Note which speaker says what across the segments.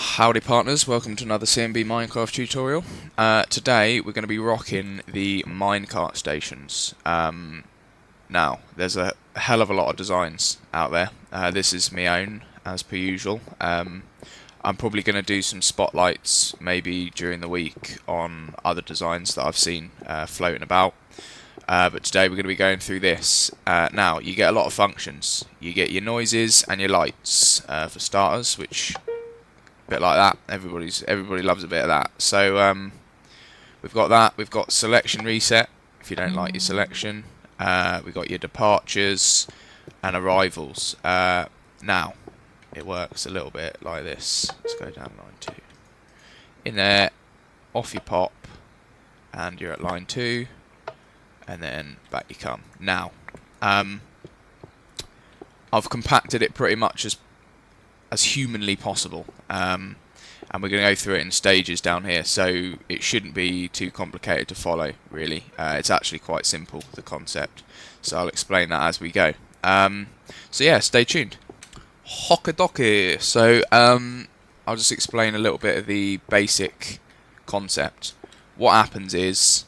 Speaker 1: Howdy partners, welcome to another CMB Minecraft tutorial. Today we're going to be rocking the minecart stations. Now, there's a hell of a lot of designs out there. This is my own, as per usual. I'm probably going to do some spotlights maybe during the week on other designs that I've seen floating about. But today we're going to be going through this. Now, you get a lot of functions. You get your noises and your lights for starters, which... bit like that. Everybody loves a bit of that. So we've got that. We've got selection reset. If you don't like your selection, we've got your departures and arrivals. Now it works a little bit like this. Let's go down line 2. In there, off you pop, and you're at line 2, and then back you come. Now I've compacted it pretty much as humanly possible, and we're going to go through it in stages down here, so it shouldn't be too complicated to follow, really. It's actually quite simple, the concept, so I'll explain that as we go. So yeah, stay tuned. Hokadoki. So I'll just explain a little bit of the basic concept. What happens is,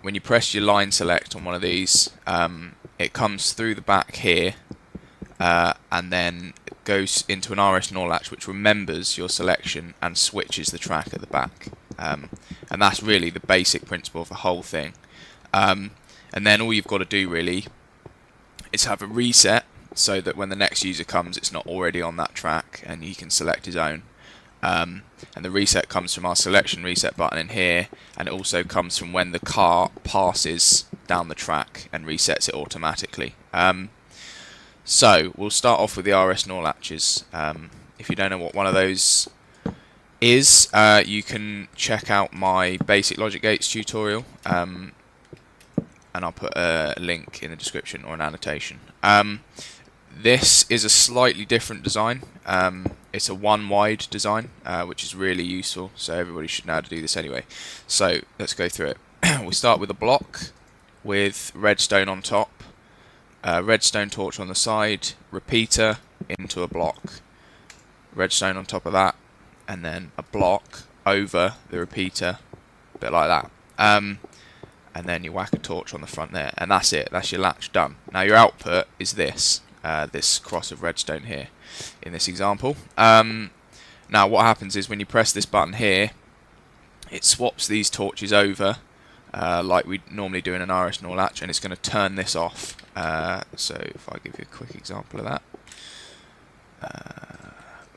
Speaker 1: when you press your line select on one of these, it comes through the back here, and then goes into an RS-NOR latch which remembers your selection and switches the track at the back. And that's really the basic principle of the whole thing. And then all you've got to do really is have a reset, so that when the next user comes it's not already on that track and he can select his own. And the reset comes from our selection reset button in here, and it also comes from when the car passes down the track and resets it automatically. So, we'll start off with the RS-NOR latches. If you don't know what one of those is, you can check out my basic logic gates tutorial, and I'll put a link in the description or an annotation. This is a slightly different design. It's a one-wide design, which is really useful, so everybody should know how to do this anyway. So, let's go through it. We start with a block with redstone on top. Redstone torch on the side, repeater into a block, redstone on top of that, and then a block over the repeater, a bit like that. And then you whack a torch on the front there, and that's it. That's your latch done. Now your output is this, this cross of redstone here, in this example. Now what happens is when you press this button here, it swaps these torches over, like we normally do in an RS-NOR latch, and it's going to turn this off. So if I give you a quick example of that,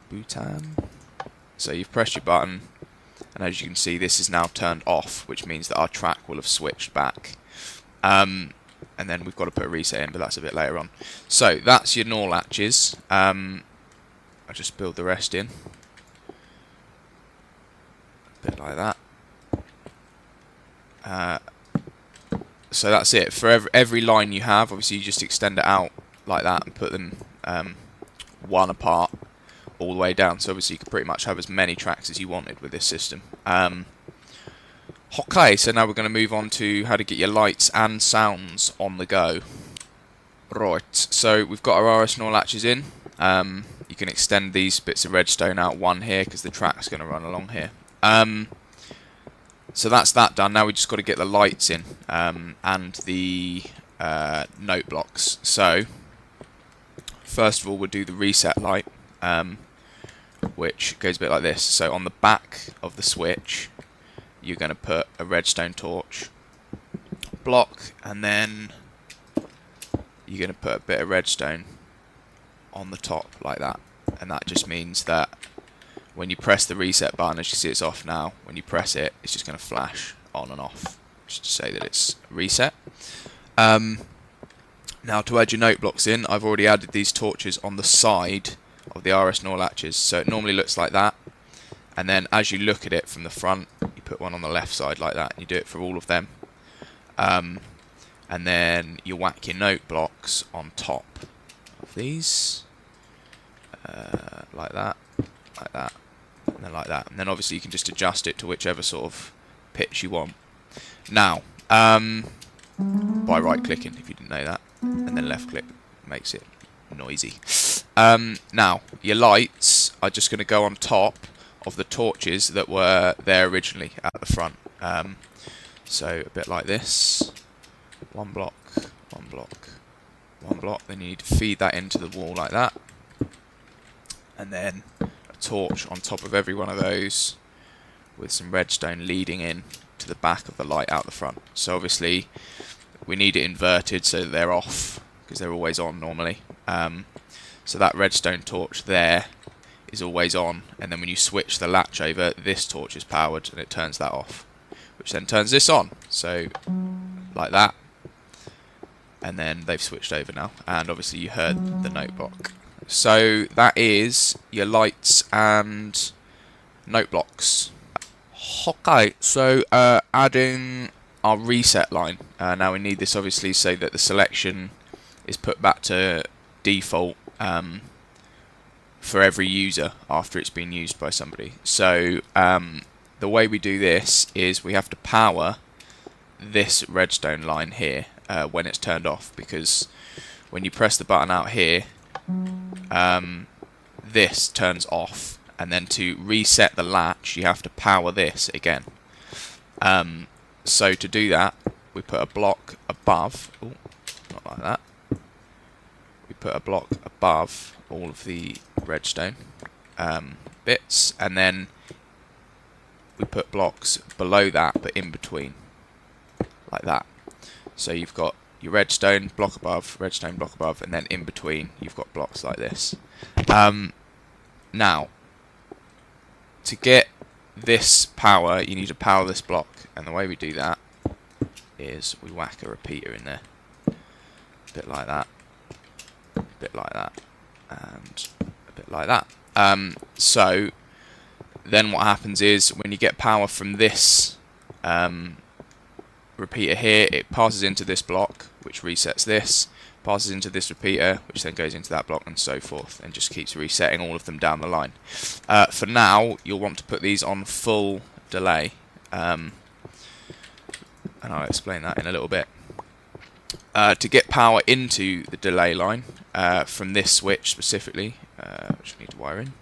Speaker 1: Bhutan. So you've pressed your button, and as you can see, this is now turned off, which means that our track will have switched back. And then we've got to put a reset in, but that's a bit later on. So that's your NOR latches. I'll just build the rest in, a bit like that. So that's it. For every line you have, obviously you just extend it out like that and put them one apart all the way down. So obviously you can pretty much have as many tracks as you wanted with this system. Okay, so now we're going to move on to how to get your lights and sounds on the go. Right, so we've got our RS-NOR latches in. You can extend these bits of redstone out one here because the track's going to run along here. So that's that done. Now we just got to get the lights in, and the note blocks. So first of all, we'll do the reset light, which goes a bit like this. So on the back of the switch, you're going to put a redstone torch block, and then you're going to put a bit of redstone on the top like that, and that just means that when you press the reset button, as you see it's off now, when you press it, it's just going to flash on and off, just to say that it's reset. Now to add your note blocks in, I've already added these torches on the side of the RS-NOR latches, so it normally looks like that. And then as you look at it from the front, you put one on the left side like that, and you do it for all of them. And then you whack your note blocks on top of these, like that, like that. And then like that, and then obviously you can just adjust it to whichever sort of pitch you want. Now, by right clicking, if you didn't know that, and then left click makes it noisy. Now, your lights are just going to go on top of the torches that were there originally at the front. So a bit like this, one block, one block, one block. Then you need to feed that into the wall like that, and then a torch on top of every one of those with some redstone leading in to the back of the light out the front. So obviously we need it inverted so that they're off, because they're always on normally. So that redstone torch there is always on, and then when you switch the latch over, this torch is powered and it turns that off, which then turns this on. So like that, and then they've switched over now, and obviously you heard the note block. So that is your lights and note blocks. Okay, so adding our reset line. Now we need this obviously so that the selection is put back to default for every user after it's been used by somebody. So the way we do this is we have to power this redstone line here when it's turned off, because when you press the button out here, this turns off, and then to reset the latch you have to power this again. So to do that, we put a block above, not like that, we put a block above all of the redstone bits, and then we put blocks below that but in between, like that. So you've got your redstone block above, redstone block above, and then in between you've got blocks like this. Now, to get this power, you need to power this block, and the way we do that is we whack a repeater in there, a bit like that, a bit like that, and a bit like that. So then what happens is when you get power from this repeater here, it passes into this block, which resets this, passes into this repeater, which then goes into that block, and so forth, and just keeps resetting all of them down the line. For now, you'll want to put these on full delay, and I'll explain that in a little bit. To get power into the delay line from this switch specifically, which we need to wire in,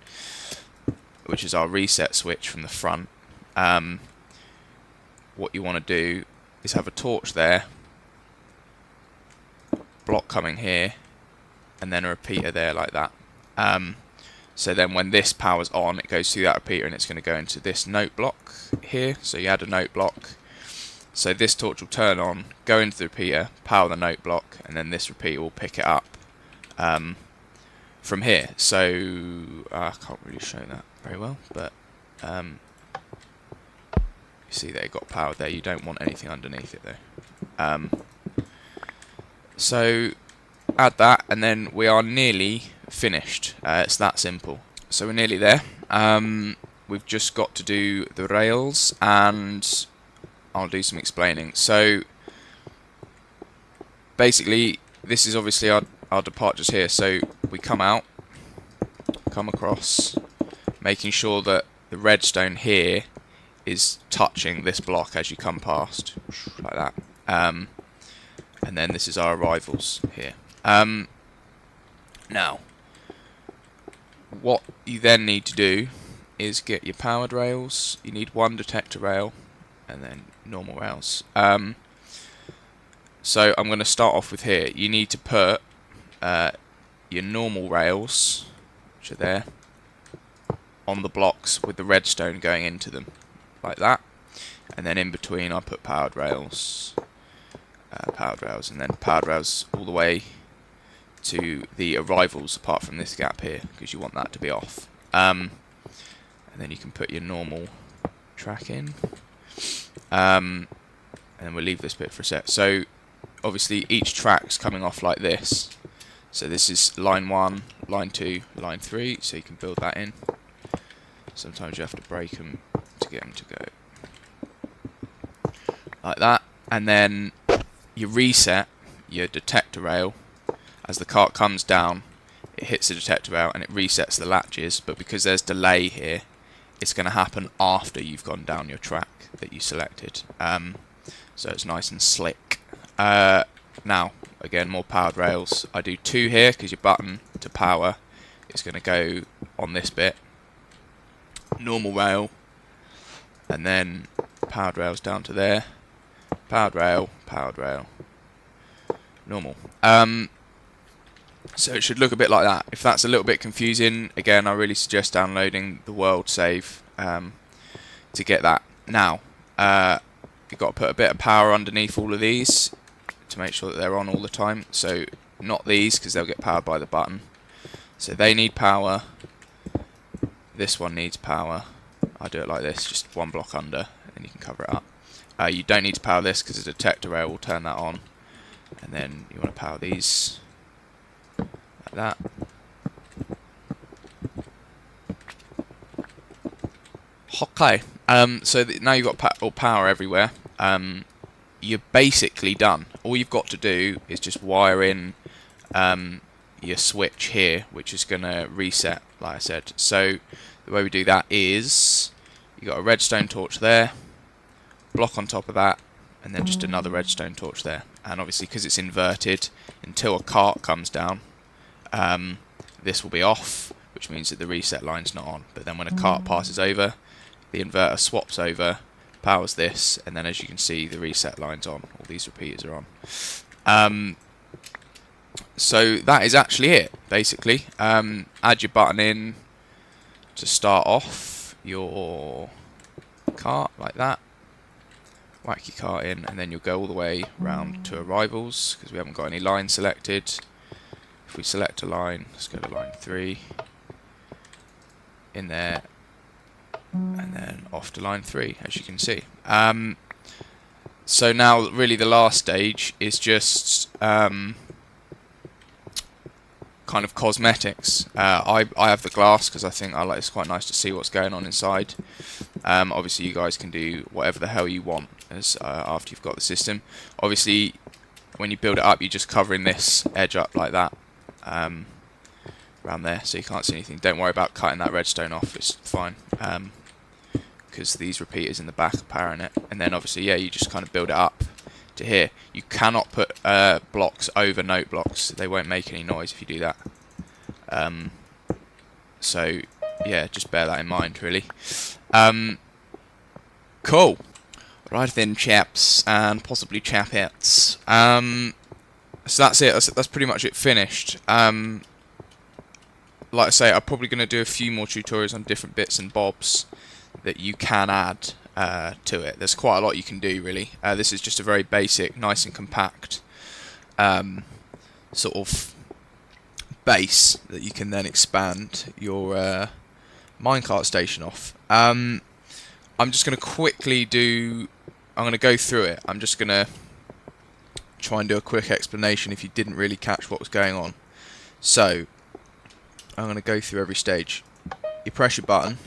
Speaker 1: which is our reset switch from the front, what you want to do is have a torch there, block coming here, and then a repeater there like that. So then when this powers on, it goes through that repeater and it's going to go into this note block here. So you add a note block, so this torch will turn on, go into the repeater, power the note block, and then this repeater will pick it up from here. So I can't really show that very well, but you see that it got powered there. You don't want anything underneath it though. So add that, and then we are nearly finished. It's that simple. So we're nearly there. We've just got to do the rails, and I'll do some explaining. So basically, this is obviously our departures here. So we come out, come across, making sure that the redstone here is touching this block as you come past, like that. And then this is our arrivals here. Now, what you then need to do is get your powered rails. You need one detector rail, and then normal rails. So I'm going to start off with here. You need to put your normal rails, which are there, on the blocks with the redstone going into them, like that. And then in between I put powered rails, and then powered rails all the way to the arrivals apart from this gap here, because you want that to be off. And then you can put your normal track in, and then we'll leave this bit for a sec. So obviously each track's coming off like this. So this is line 1, line 2, line 3, so you can build that in. Sometimes you have to break them to get them to go like that. And then you reset your detector rail as the cart comes down. It hits the detector rail and it resets the latches, but because there's delay here, it's going to happen after you've gone down your track that you selected. So it's nice and slick. Now, again, more powered rails. I do 2 here because your button to power is going to go on this bit, normal rail, and then powered rails down to there, powered rail, normal. So it should look a bit like that. If that's a little bit confusing, again, I really suggest downloading the world save to get that. Now, you've got to put a bit of power underneath all of these to make sure that they're on all the time. So not these, because they'll get powered by the button. So they need power. This one needs power. I do it like this, just one block under, and you can cover it up. You don't need to power this because the detector rail will turn that on. And then you want to power these like that. Okay. So now you've got power everywhere. You're basically done. All you've got to do is just wire in your switch here, which is going to reset, like I said. So the way we do that is you got a redstone torch there, block on top of that, and then just another redstone torch there. And obviously, because it's inverted, until a cart comes down, this will be off, which means that the reset line's not on. But then when a cart passes over, the inverter swaps over, powers this, and then as you can see, the reset line's on. All these repeaters are on. So that is actually it, basically. Add your button in to start off your cart, like that. Whack your cart in, and then you'll go all the way round to arrivals, because we haven't got any lines selected. If we select a line, let's go to line 3. In there, and then off to line 3, as you can see. So now, really, the last stage is just kind of cosmetics. I have the glass because I think it's quite nice to see what's going on inside. Obviously, you guys can do whatever the hell you want after you've got the system. Obviously, when you build it up, you're just covering this edge up like that. Around there, so you can't see anything. Don't worry about cutting that redstone off, it's fine, because these repeaters in the back are powering it. And then obviously, yeah, you just kind of build it up to here. You cannot put blocks over note blocks, they won't make any noise if you do that. So yeah, just bear that in mind, really. Cool. Right then, chaps, and possibly chapettes. So that's it, that's pretty much it finished. Like I say, I'm probably going to do a few more tutorials on different bits and bobs that you can add to it. There's quite a lot you can do, really. This is just a very basic, nice and compact sort of base that you can then expand your minecart station off. I'm just going to quickly I'm going to go through it. I'm just going to try and do a quick explanation if you didn't really catch what was going on. So I'm going to go through every stage. You press your button,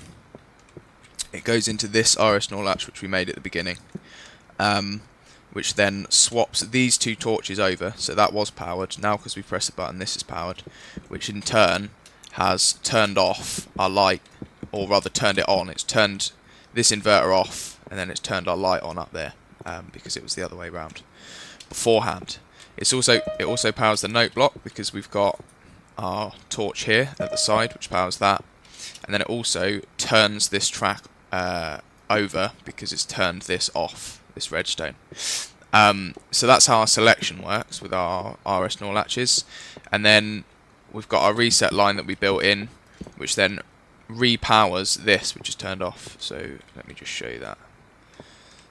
Speaker 1: it goes into this RS-NOR latch which we made at the beginning, which then swaps these two torches over. So that was powered. Now because we press the button, this is powered, which in turn has turned off our light, or rather turned it on. It's turned this inverter off, and then it's turned our light on up there, because it was the other way around beforehand. It also powers the note block, because we've got our torch here at the side which powers that, and then it also turns this track over because it's turned this off, this redstone. So that's how our selection works with our RS-NOR latches. And then we've got our reset line that we built in, which then repowers this, which is turned off. So let me just show you that.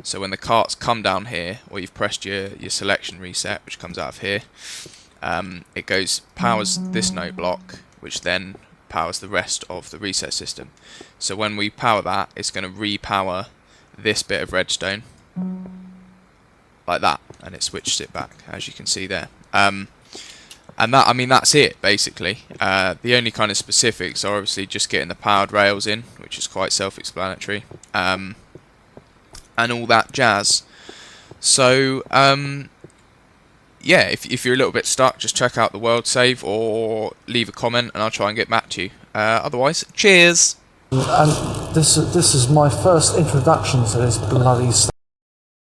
Speaker 1: So when the carts come down here, or you've pressed your selection reset, which comes out of here, it powers this note block, which then powers the rest of the reset system. So when we power that, it's going to repower this bit of redstone, like that, and it switches it back, as you can see there. And that, I mean, that's it, basically. The only kind of specifics are obviously just getting the powered rails in, which is quite self-explanatory, and all that jazz. So, yeah, if you're a little bit stuck, just check out the world save or leave a comment and I'll try and get back to you. Otherwise, cheers!
Speaker 2: And this is my first introduction to this bloody stuff.